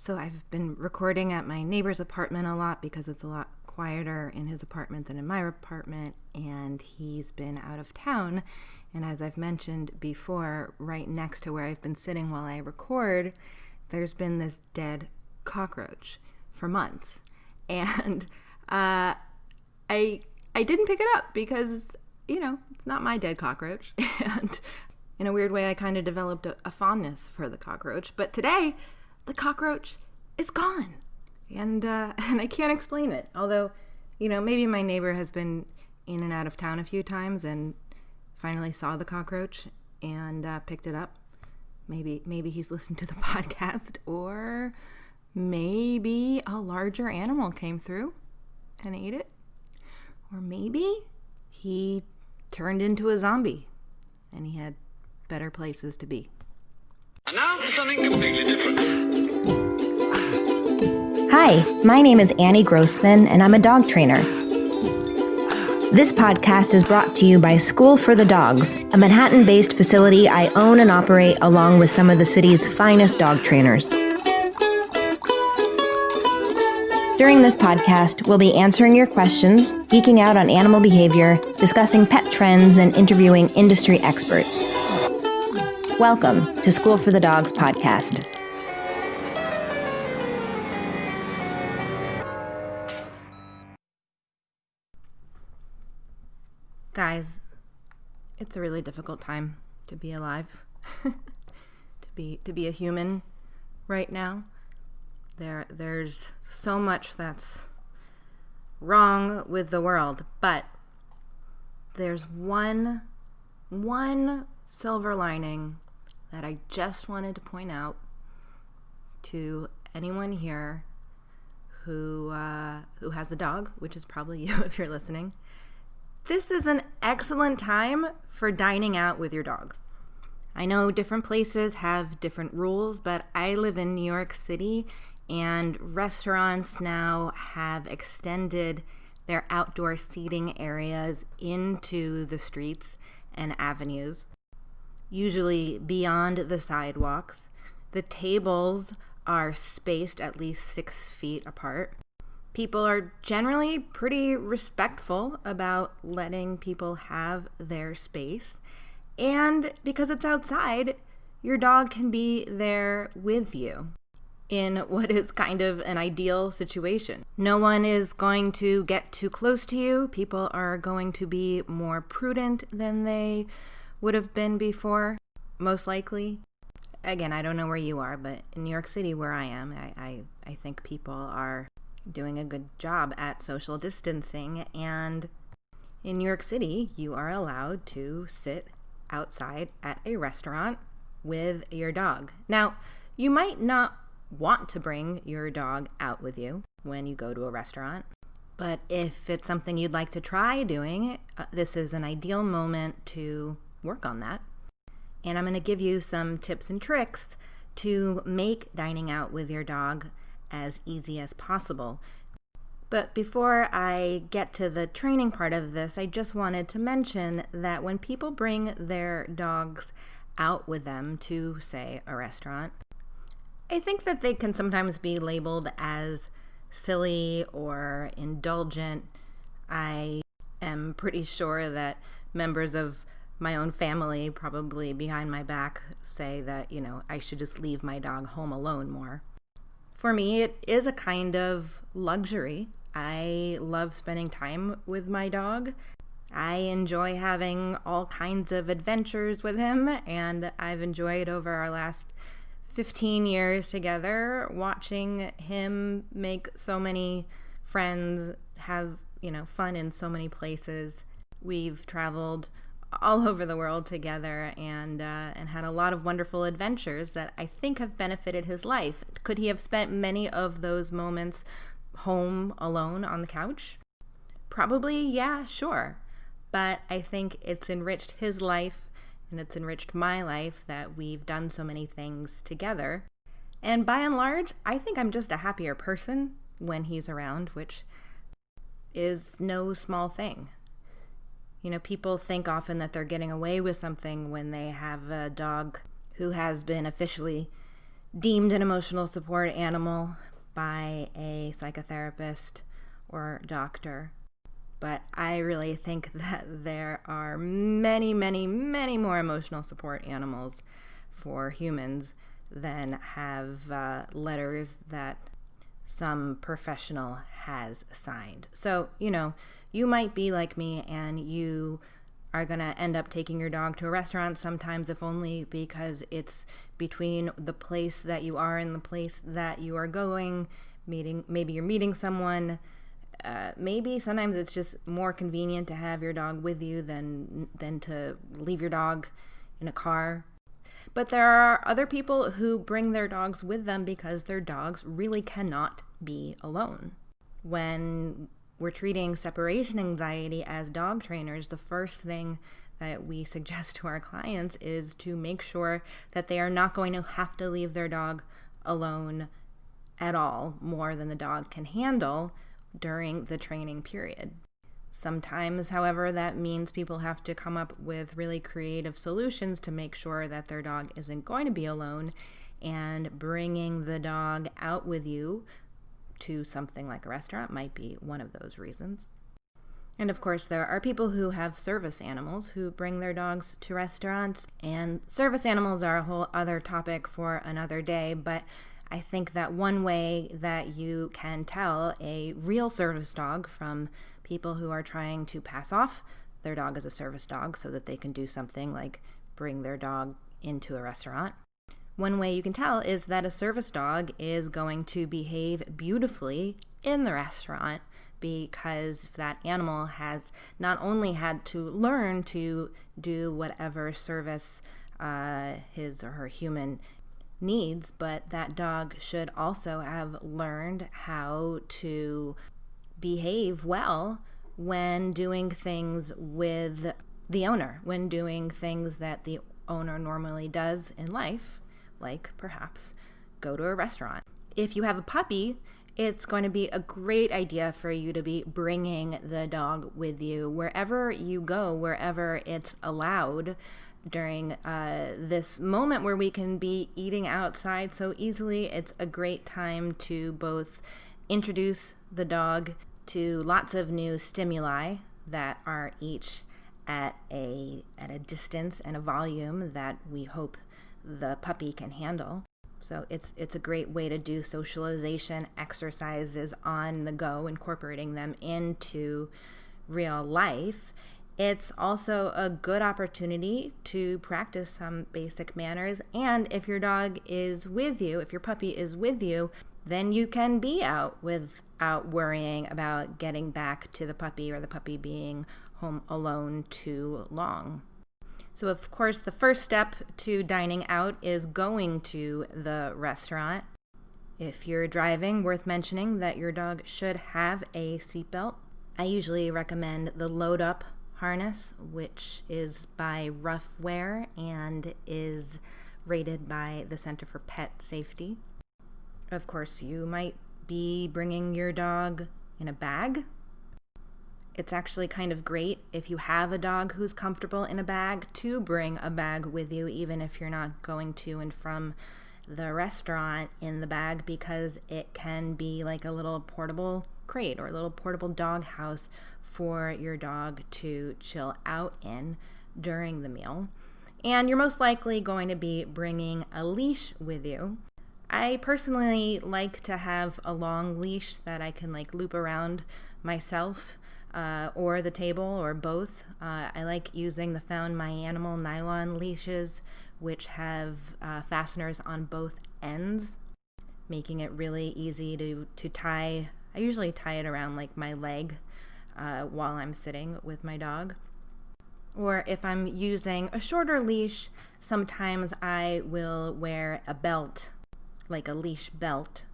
So I've been recording at my neighbor's apartment a lot because it's a lot quieter in his apartment than in my apartment, and he's been out of town. And as I've mentioned before, right next to where I've been sitting while I record, there's been this dead cockroach for months. And I didn't pick it up because, it's not my dead cockroach. And in a weird way, I kind of developed a fondness for the cockroach. But today, the cockroach is gone. And I can't explain it. Although, maybe my neighbor has been in and out of town a few times and finally saw the cockroach and picked it up. Maybe he's listened to the podcast, or maybe a larger animal came through and ate it. Or maybe he turned into a zombie and he had better places to be. And now for something completely different. Hi, my name is Annie Grossman, and I'm a dog trainer. This podcast is brought to you by School for the Dogs, a Manhattan-based facility I own and operate along with some of the city's finest dog trainers. During this podcast, we'll be answering your questions, geeking out on animal behavior, discussing pet trends, and interviewing industry experts. Welcome to School for the Dogs podcast. Guys, it's a really difficult time to be alive, to be a human right now. There's so much that's wrong with the world, but there's one silver lining that I just wanted to point out to anyone here who has a dog, which is probably you if you're listening. This is an excellent time for dining out with your dog. I know different places have different rules, but I live in New York City, and restaurants now have extended their outdoor seating areas into the streets and avenues, usually beyond the sidewalks. The tables are spaced at least 6 feet apart. People are generally pretty respectful about letting people have their space. And because it's outside, your dog can be there with you in what is kind of an ideal situation. No one is going to get too close to you. People are going to be more prudent than they would have been before, most likely. Again, I don't know where you are, but in New York City, where I am, I think people are doing a good job at social distancing. And in New York City, you are allowed to sit outside at a restaurant with your dog. Now, you might not want to bring your dog out with you when you go to a restaurant, but if it's something you'd like to try doing, this is an ideal moment to work on that. And I'm going to give you some tips and tricks to make dining out with your dog as easy as possible. But before I get to the training part of this, I just wanted to mention that when people bring their dogs out with them to, say, a restaurant, I think that they can sometimes be labeled as silly or indulgent. I am pretty sure that members of my own family, probably behind my back, say that, I should just leave my dog home alone more. For me, it is a kind of luxury. I love spending time with my dog. I enjoy having all kinds of adventures with him, and I've enjoyed over our last 15 years together watching him make so many friends, have, fun in so many places. We've traveled all over the world together and had a lot of wonderful adventures that I think have benefited his life. Could he have spent many of those moments home alone on the couch? Probably, yeah, sure. But I think it's enriched his life and it's enriched my life that we've done so many things together. And by and large, I think I'm just a happier person when he's around, which is no small thing. People think often that they're getting away with something when they have a dog who has been officially deemed an emotional support animal by a psychotherapist or doctor. But I really think that there are many, many, many more emotional support animals for humans than have letters that some professional has signed. So, you might be like me and you are going to end up taking your dog to a restaurant sometimes, if only because it's between the place that you are and the place that you are going. Maybe you're meeting someone. Maybe sometimes it's just more convenient to have your dog with you than to leave your dog in a car. But there are other people who bring their dogs with them because their dogs really cannot be alone. When we're treating separation anxiety as dog trainers, the first thing that we suggest to our clients is to make sure that they are not going to have to leave their dog alone at all, more than the dog can handle during the training period. Sometimes, however, that means people have to come up with really creative solutions to make sure that their dog isn't going to be alone, and bringing the dog out with you to something like a restaurant might be one of those reasons. And of course, there are people who have service animals who bring their dogs to restaurants, and service animals are a whole other topic for another day, but I think that one way that you can tell a real service dog from people who are trying to pass off their dog as a service dog so that they can do something like bring their dog into a restaurant. One way you can tell is that a service dog is going to behave beautifully in the restaurant because that animal has not only had to learn to do whatever service his or her human needs, but that dog should also have learned how to behave well when doing things with the owner, when doing things that the owner normally does in life, like perhaps go to a restaurant. If you have a puppy, it's going to be a great idea for you to be bringing the dog with you wherever you go, wherever it's allowed during this moment where we can be eating outside so easily. It's a great time to both introduce the dog to lots of new stimuli that are each at a distance and a volume that we hope the puppy can handle. So it's a great way to do socialization exercises on the go, incorporating them into real life. It's also a good opportunity to practice some basic manners. And if your dog is with you, if your puppy is with you, then you can be out without worrying about getting back to the puppy or the puppy being home alone too long. So, of course, the first step to dining out is going to the restaurant. If you're driving, worth mentioning that your dog should have a seatbelt. I usually recommend the Load Up harness, which is by Roughwear and is rated by the Center for Pet Safety. Of course, you might be bringing your dog in a bag. It's actually kind of great if you have a dog who's comfortable in a bag to bring a bag with you, even if you're not going to and from the restaurant in the bag, because it can be like a little portable crate or a little portable dog house for your dog to chill out in during the meal. And you're most likely going to be bringing a leash with you. I personally like to have a long leash that I can loop around myself or the table or both. I like using the Found My Animal nylon leashes, which have fasteners on both ends, making it really easy to tie. I usually tie it around my leg while I'm sitting with my dog. Or if I'm using a shorter leash, sometimes I will wear a belt, like a leash belt,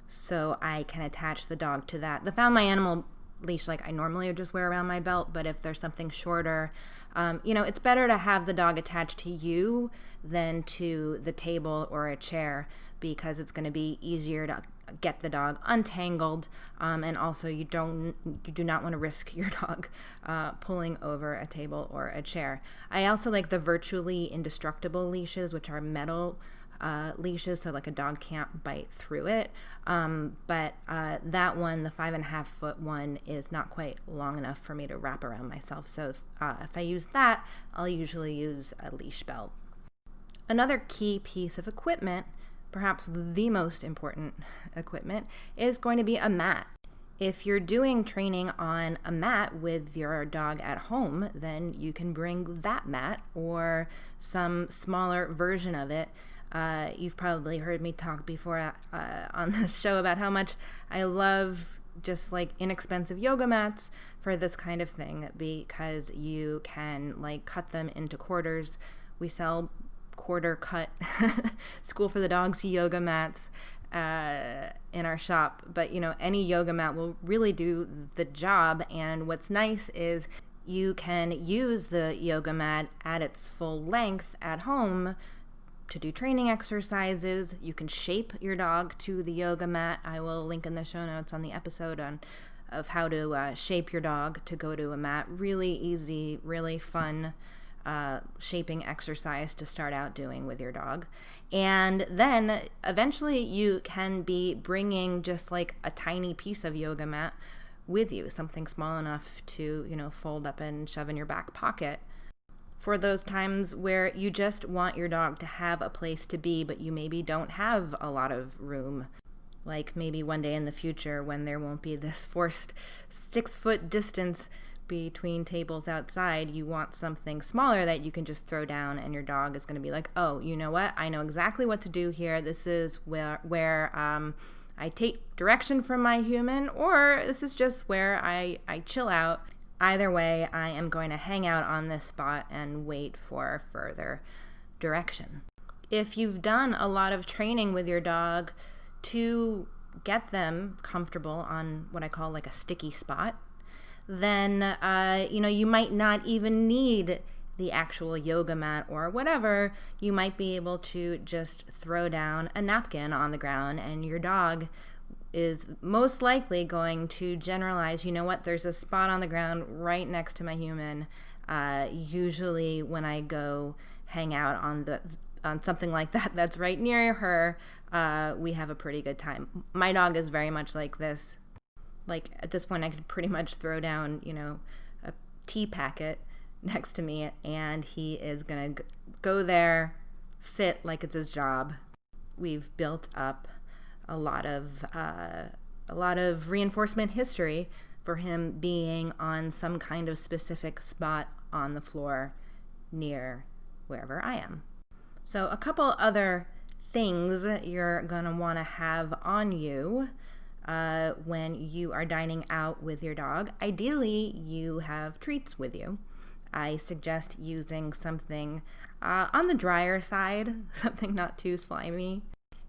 so I can attach the dog to that. The Found My Animal leash, I normally would just wear around my belt, but if there's something shorter, it's better to have the dog attached to you than to the table or a chair, because it's going to be easier to get the dog untangled, and also you do not want to risk your dog pulling over a table or a chair. I also like the virtually indestructible leashes, which are metal leashes, so like a dog can't bite through it. But that one, the 5.5-foot one, is not quite long enough for me to wrap around myself. So if I use that, I'll usually use a leash belt. Another key piece of equipment, perhaps the most important equipment, is going to be a mat. If you're doing training on a mat with your dog at home, then you can bring that mat or some smaller version of it. You've probably heard me talk before on this show about how much I love just like inexpensive yoga mats for this kind of thing, because you can like cut them into quarters. We sell quarter cut School for the Dogs yoga mats in our shop, but any yoga mat will really do the job. And what's nice is you can use the yoga mat at its full length at home to do training exercises. You can shape your dog to the yoga mat. I will link in the show notes on the episode of how to shape your dog to go to a mat. Really easy, really fun shaping exercise to start out doing with your dog. And then eventually you can be bringing just like a tiny piece of yoga mat with you, something small enough to, fold up and shove in your back pocket for those times where you just want your dog to have a place to be, but you maybe don't have a lot of room. Like maybe one day in the future when there won't be this forced 6-foot distance between tables outside, you want something smaller that you can just throw down, and your dog is going to be like, oh, you know what? I know exactly what to do here. This is where I take direction from my human, or this is just where I chill out. Either way, I am going to hang out on this spot and wait for further direction. If you've done a lot of training with your dog to get them comfortable on what I call like a sticky spot, then, you might not even need the actual yoga mat or whatever. You might be able to just throw down a napkin on the ground, and your dog is most likely going to generalize, you know what, there's a spot on the ground right next to my human. Usually when I go hang out on something like that that's right near her, we have a pretty good time. My dog is very much like this. Like at this point I could pretty much throw down, a tea packet next to me, and he is gonna go there, sit like it's his job. We've built up a lot of reinforcement history for him being on some kind of specific spot on the floor near wherever I am. So a couple other things you're gonna want to have on you when you are dining out with your dog. Ideally, you have treats with you. I suggest using something on the drier side, something not too slimy.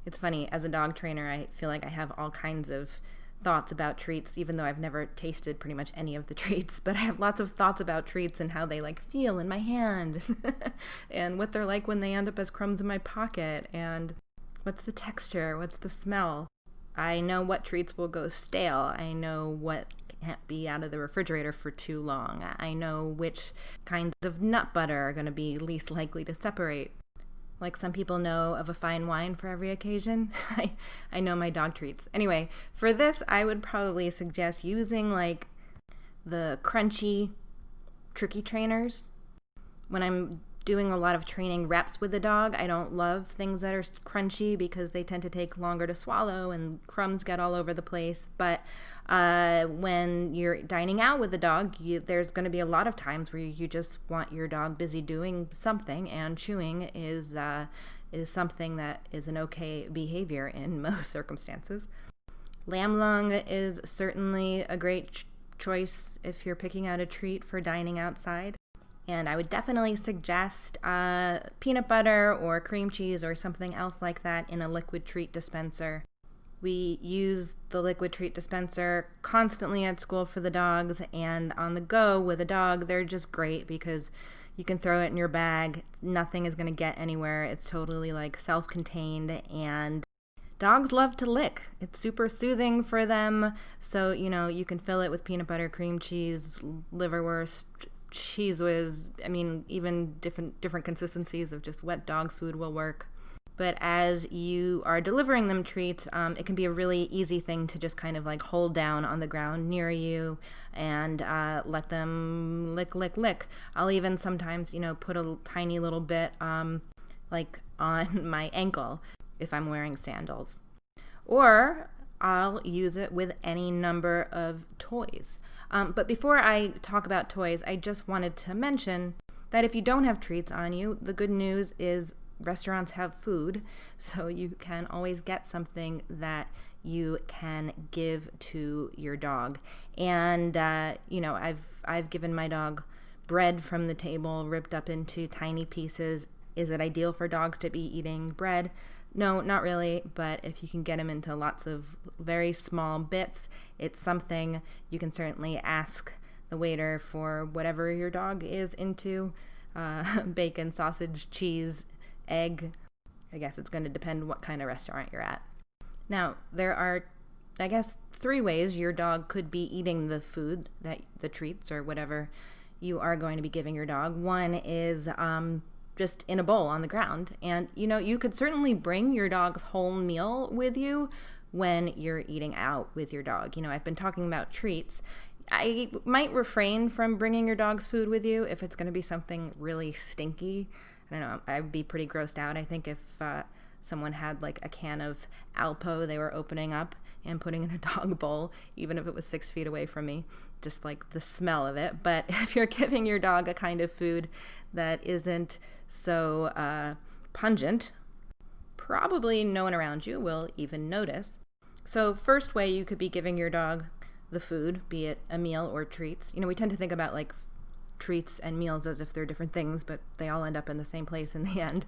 It's funny, as a dog trainer, I feel like I have all kinds of thoughts about treats, even though I've never tasted pretty much any of the treats, but I have lots of thoughts about treats and how they like feel in my hand and what they're like when they end up as crumbs in my pocket, and what's the texture, what's the smell. I know what treats will go stale. I know what can't be out of the refrigerator for too long. I know which kinds of nut butter are going to be least likely to separate. Like some people know of a fine wine for every occasion. I know my dog treats. Anyway, for this, I would probably suggest using like the crunchy tricky trainers. When I'm doing a lot of training reps with the dog, I don't love things that are crunchy because they tend to take longer to swallow and crumbs get all over the place. But when you're dining out with the dog, there's going to be a lot of times where you just want your dog busy doing something, and chewing is something that is an okay behavior in most circumstances. Lamb lung is certainly a great choice if you're picking out a treat for dining outside. And I would definitely suggest peanut butter or cream cheese or something else like that in a liquid treat dispenser. We use the liquid treat dispenser constantly at School for the Dogs, and on the go with a dog, they're just great because you can throw it in your bag. Nothing is going to get anywhere. It's totally like self-contained, and dogs love to lick. It's super soothing for them. So, you can fill it with peanut butter, cream cheese, liverwurst, cheese whiz. I mean, even different consistencies of just wet dog food will work. But as you are delivering them treats, it can be a really easy thing to just kind of like hold down on the ground near you and let them lick. I'll even sometimes, put a tiny little bit like on my ankle if I'm wearing sandals. Or I'll use it with any number of toys. But before I talk about toys, I just wanted to mention that if you don't have treats on you, the good news is restaurants have food, so you can always get something that you can give to your dog. And I've given my dog bread from the table ripped up into tiny pieces. Is it ideal for dogs to be eating bread? No, not really, but if you can get them into lots of very small bits, it's something. You can certainly ask the waiter for whatever your dog is into, bacon, sausage, cheese, egg. I guess it's going to depend what kind of restaurant you're at. Now, there are, 3 ways your dog could be eating the food, the treats or whatever you are going to be giving your dog. One is just in a bowl on the ground. And, you could certainly bring your dog's whole meal with you when you're eating out with your dog. I've been talking about treats. I might refrain from bringing your dog's food with you if it's going to be something really stinky. I don't know, I'd be pretty grossed out, I think, if someone had like a can of Alpo they were opening up and putting in a dog bowl, even if it was 6 feet away from me, just like the smell of it. But if you're giving your dog a kind of food that isn't so pungent, probably no one around you will even notice. So first way you could be giving your dog the food, be it a meal or treats. We tend to think about like treats and meals as if they're different things, but they all end up in the same place in the end.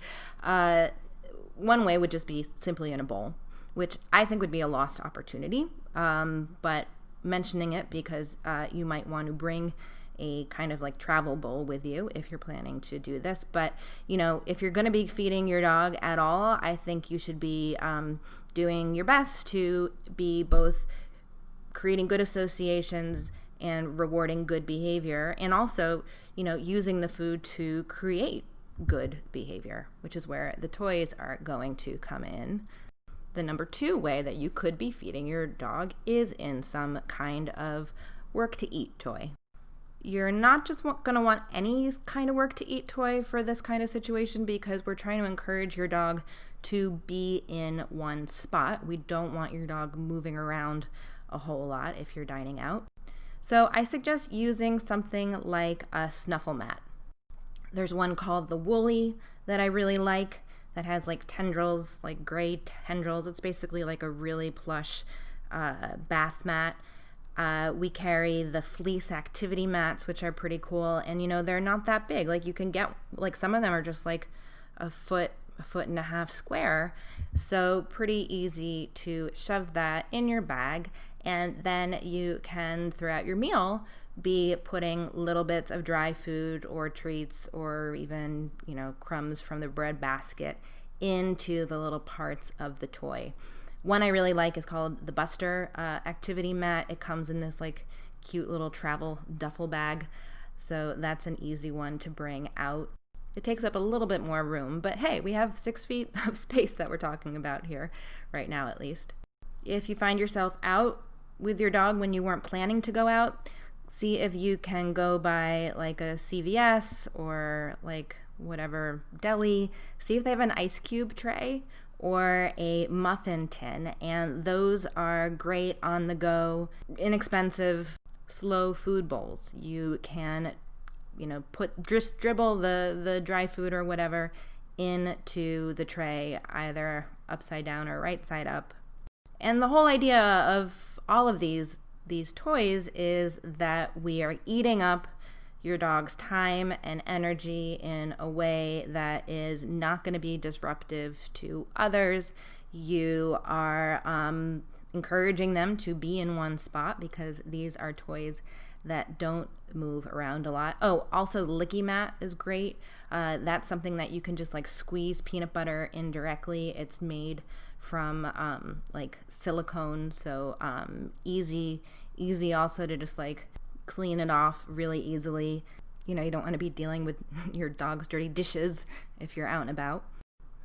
One way would just be simply in a bowl, which I think would be a lost opportunity, but mentioning it because you might want to bring a kind of like travel bowl with you if you're planning to do this. But, if you're going to be feeding your dog at all, I think you should be doing your best to be both creating good associations and rewarding good behavior, and also, using the food to create good behavior, which is where the toys are going to come in. The number 2 way that you could be feeding your dog is in some kind of work-to-eat toy. You're not just going to want any kind of work-to-eat toy for this kind of situation, because we're trying to encourage your dog to be in one spot. We don't want your dog moving around a whole lot if you're dining out. So I suggest using something like a snuffle mat. There's one called the Woolly that I really like that has like tendrils, like gray tendrils. It's basically like a really plush bath mat. We carry the fleece activity mats, which are pretty cool. And, they're not that big. Like you can get, like some of them are just like a foot and a half square. So pretty easy to shove that in your bag. And then you can, throughout your meal, be putting little bits of dry food or treats or even, crumbs from the bread basket into the little parts of the toy. One I really like is called the Buster activity mat. It comes in this like cute little travel duffel bag. So that's an easy one to bring out. It takes up a little bit more room, but hey, we have 6 feet of space that we're talking about here right now, at least. If you find yourself out with your dog when you weren't planning to go out, see if you can go by like a CVS or like whatever deli, see if they have an ice cube tray or a muffin tin, and those are great on the go, inexpensive, slow food bowls. You can, just dribble the dry food or whatever into the tray, either upside down or right side up. And the whole idea of all of these toys is that we are eating up your dog's time and energy in a way that is not going to be disruptive to others. You are encouraging them to be in one spot because these are toys that don't move around a lot. Oh, also Licky Mat is great. That's something that you can just like squeeze peanut butter in directly. It's made from like silicone, so easy also to just like clean it off really easily. You don't want to be dealing with your dog's dirty dishes if you're out and about.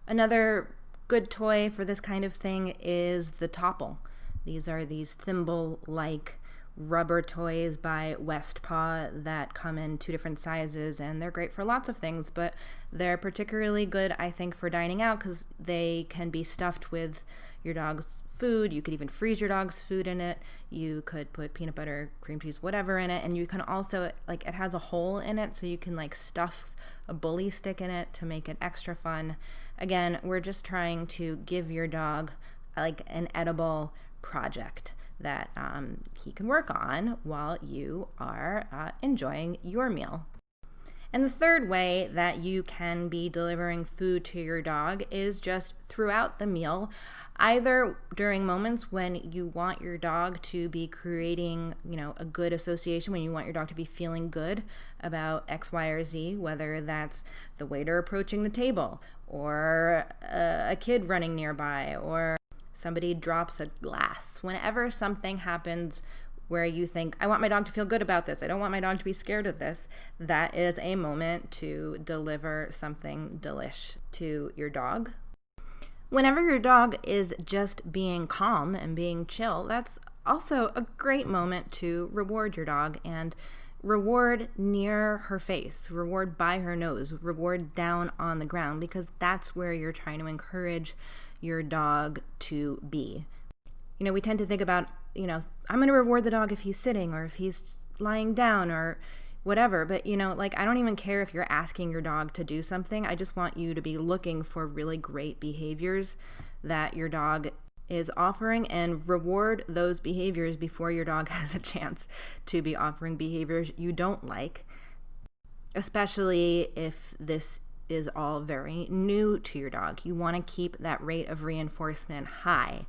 Another good toy for this kind of thing is the Topple. These are these thimble-like rubber toys by Westpaw that come in 2 different sizes, and they're great for lots of things, but they're particularly good, I think, for dining out because they can be stuffed with your dog's food. You could even freeze your dog's food in it. You could put peanut butter, cream cheese, whatever in it, and you can also, like, it has a hole in it, so you can, like, stuff a bully stick in it to make it extra fun. Again, we're just trying to give your dog, like, an edible project that he can work on while you are enjoying your meal. And the third way that you can be delivering food to your dog is just throughout the meal, either during moments when you want your dog to be creating, a good association, when you want your dog to be feeling good about X, Y, or Z, whether that's the waiter approaching the table or a kid running nearby or somebody drops a glass. Whenever something happens where you think, I want my dog to feel good about this, I don't want my dog to be scared of this, that is a moment to deliver something delish to your dog. Whenever your dog is just being calm and being chill, that's also a great moment to reward your dog, and reward near her face, reward by her nose, reward down on the ground, because that's where you're trying to encourage your dog to be. We tend to think about, I'm going to reward the dog if he's sitting or if he's lying down or whatever. But, I don't even care if you're asking your dog to do something. I just want you to be looking for really great behaviors that your dog is offering and reward those behaviors before your dog has a chance to be offering behaviors you don't like, especially if this is all very new to your dog. You want to keep that rate of reinforcement high.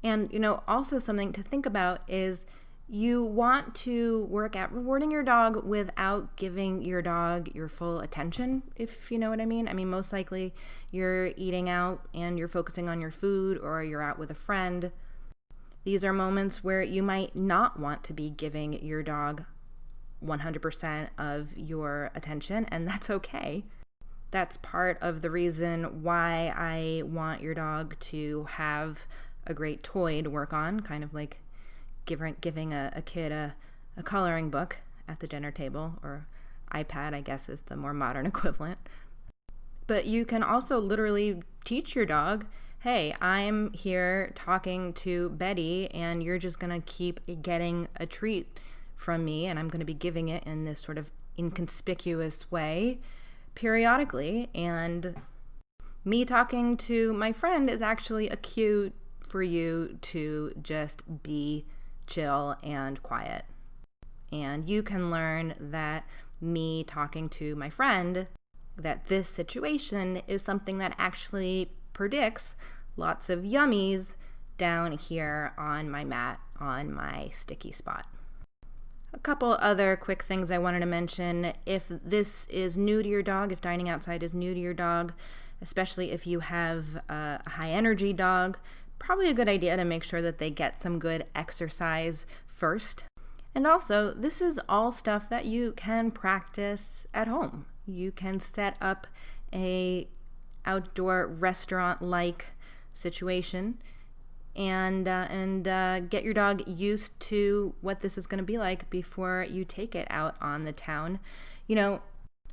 And, also something to think about is you want to work at rewarding your dog without giving your dog your full attention, if you know what I mean. Most likely you're eating out and you're focusing on your food, or you're out with a friend. These are moments where you might not want to be giving your dog 100% of your attention, and that's okay. That's part of the reason why I want your dog to have a great toy to work on, kind of like giving a kid a coloring book at the dinner table, or iPad, I guess, is the more modern equivalent. But you can also literally teach your dog, hey, I'm here talking to Betty, and you're just going to keep getting a treat from me, and I'm going to be giving it in this sort of inconspicuous way periodically, and me talking to my friend is actually a cue for you to just be chill and quiet. And you can learn that me talking to my friend, that this situation is something that actually predicts lots of yummies down here on my mat, on my sticky spot. A couple other quick things I wanted to mention. If this is new to your dog, if dining outside is new to your dog, especially if you have a high energy dog, probably a good idea to make sure that they get some good exercise first. And also, this is all stuff that you can practice at home. You can set up a outdoor restaurant-like situation and get your dog used to what this is going to be like before you take it out on the town.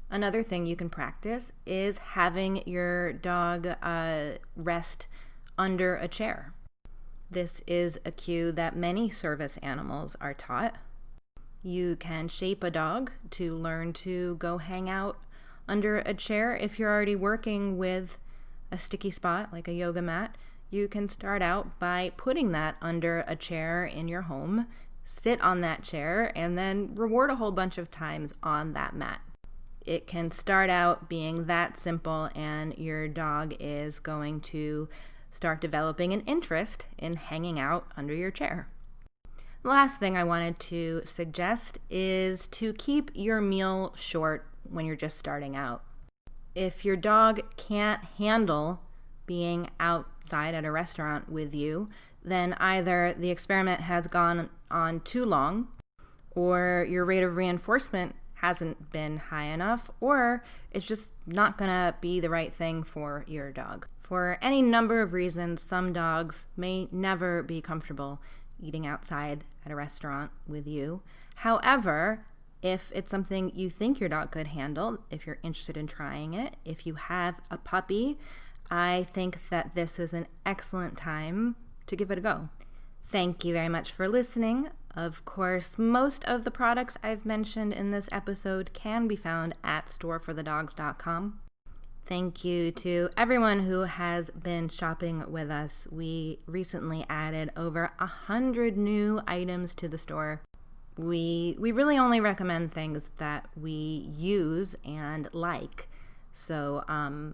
Another thing you can practice is having your dog rest under a chair. This is a cue that many service animals are taught. You can shape a dog to learn to go hang out under a chair. If you're already working with a sticky spot like a yoga mat, you can start out by putting that under a chair in your home, sit on that chair, and then reward a whole bunch of times on that mat. It can start out being that simple, and your dog is going to start developing an interest in hanging out under your chair. The last thing I wanted to suggest is to keep your meal short when you're just starting out. If your dog can't handle being outside at a restaurant with you, then either the experiment has gone on too long, or your rate of reinforcement hasn't been high enough, or it's just not gonna be the right thing for your dog. For any number of reasons, some dogs may never be comfortable eating outside at a restaurant with you. However, if it's something you think your dog could handle, if you're interested in trying it, if you have a puppy, I think that this is an excellent time to give it a go. Thank you very much for listening. Of course, most of the products I've mentioned in this episode can be found at storeforthedogs.com. Thank you to everyone who has been shopping with us. We recently added over 100 new items to the store. We really only recommend things that we use and like. So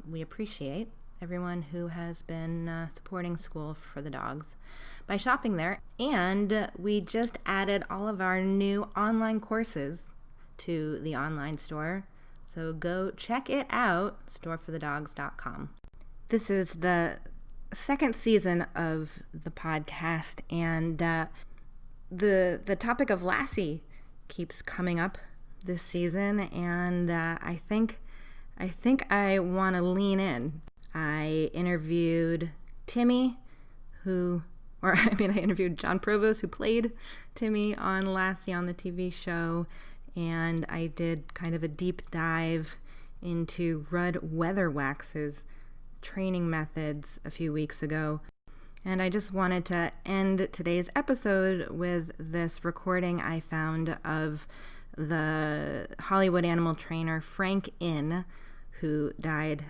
we appreciate everyone who has been supporting School for the Dogs by shopping there. And we just added all of our new online courses to the online store. So go check it out, storeforthedogs.com. This is the second season of the podcast, and the topic of Lassie keeps coming up this season, and I think I want to lean in. I interviewed Timmy, I interviewed John Provost, who played Timmy on Lassie on the TV show, and I did kind of a deep dive into Rudd Weatherwax's training methods a few weeks ago. And I just wanted to end today's episode with this recording I found of the Hollywood animal trainer Frank Inn, who died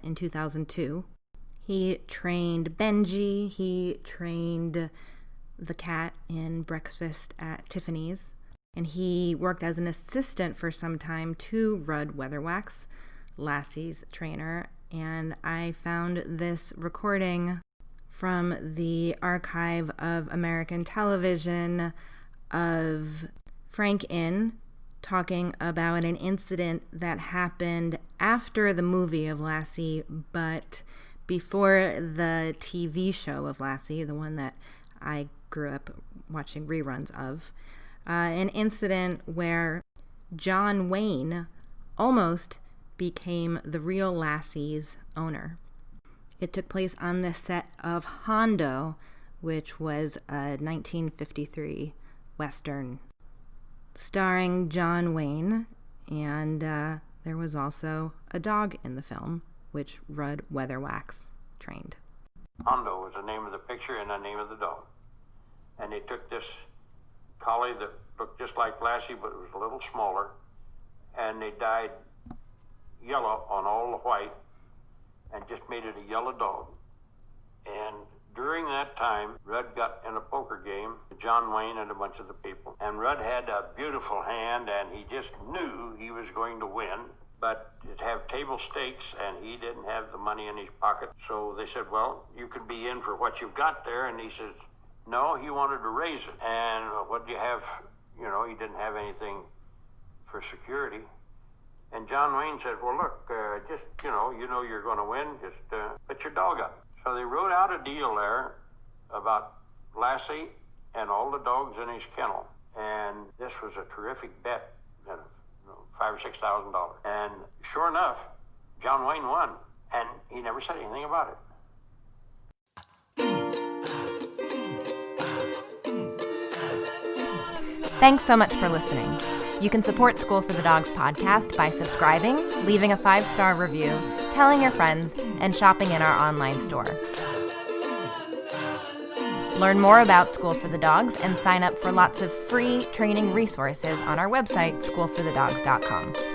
in 2002. He trained Benji, he trained the cat in Breakfast at Tiffany's, and he worked as an assistant for some time to Rudd Weatherwax, Lassie's trainer. And I found this recording from the Archive of American Television of Frank Inn talking about an incident that happened after the movie of Lassie, but before the TV show of Lassie, the one that I grew up watching reruns of. An incident where John Wayne almost became the real Lassie's owner. It took place on the set of Hondo, which was a 1953 Western starring John Wayne, and there was also a dog in the film, which Rudd Weatherwax trained. Hondo was the name of the picture and the name of the dog. And they took this collie that looked just like Lassie, but it was a little smaller, and they dyed yellow on all the white and just made it a yellow dog. And during that time, Rudd got in a poker game with John Wayne and a bunch of the people. And Rudd had a beautiful hand, and he just knew he was going to win, but it'd have table stakes, and he didn't have the money in his pocket. So they said, well, you could be in for what you've got there. And he says, no, he wanted to raise it. And what do you have? You know, he didn't have anything for security. And John Wayne said, well, look, just, you know you're going to win, just put your dog up. So they wrote out a deal there about Lassie and all the dogs in his kennel. And this was a terrific bet, $5,000 or $6,000. And sure enough, John Wayne won, and he never said anything about it. Thanks so much for listening. You can support School for the Dogs podcast by subscribing, leaving a 5-star review, telling your friends, and shopping in our online store. Learn more about School for the Dogs and sign up for lots of free training resources on our website, schoolforthedogs.com.